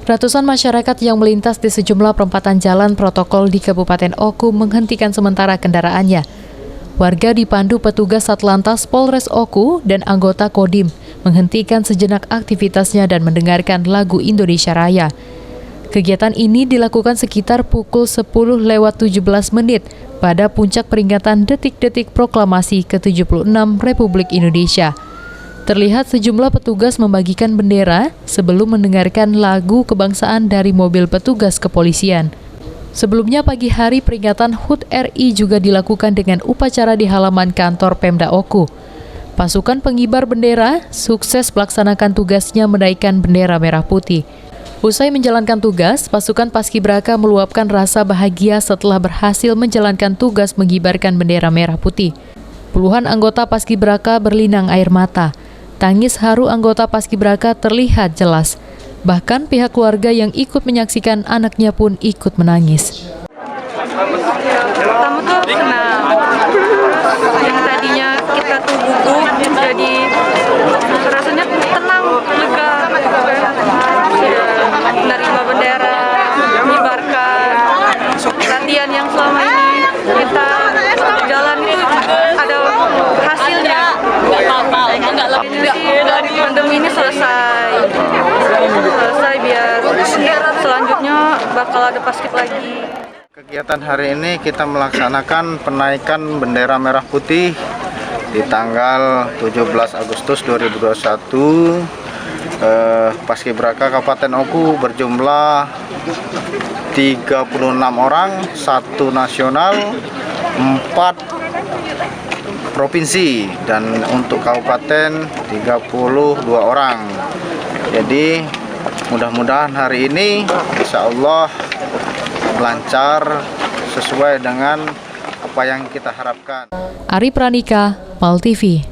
Ratusan masyarakat yang melintas di sejumlah perempatan jalan protokol di Kabupaten Oku menghentikan sementara kendaraannya. Warga dipandu petugas Satlantas Polres Oku dan anggota Kodim menghentikan sejenak aktivitasnya dan mendengarkan lagu Indonesia Raya. Kegiatan ini dilakukan sekitar pukul 10:17 pada puncak peringatan detik-detik proklamasi ke-76 Republik Indonesia. Terlihat sejumlah petugas membagikan bendera sebelum mendengarkan lagu kebangsaan dari mobil petugas kepolisian. Sebelumnya pagi hari peringatan HUT RI juga dilakukan dengan upacara di halaman kantor Pemda Oku. Pasukan pengibar bendera sukses melaksanakan tugasnya menaikkan bendera merah putih. Usai menjalankan tugas, pasukan Paskibraka meluapkan rasa bahagia setelah berhasil menjalankan tugas mengibarkan bendera merah putih. Puluhan anggota Paskibraka berlinang air mata. Tangis haru anggota Paskibraka terlihat jelas. Bahkan pihak keluarga yang ikut menyaksikan anaknya pun ikut menangis. Pertama tuh senang. Yang tadinya kita tuh gugup, jadi rasanya tenang, lega. Sudah menerima bendera, mengibarkan. Latihan yang selama ini kita jalan itu ada hasilnya. Dari pandemi ini selesai biar selanjutnya bakal ada Paskib lagi. Kegiatan hari ini kita melaksanakan penaikan bendera merah putih di tanggal 17 Agustus 2021. Paskibraka Kabupaten Oku berjumlah 36 orang, 1 nasional, 4 provinsi, dan untuk kabupaten 32 orang. Jadi mudah-mudahan hari ini insya Allah lancar sesuai dengan apa yang kita harapkan. Ari Pranika, PAL TV.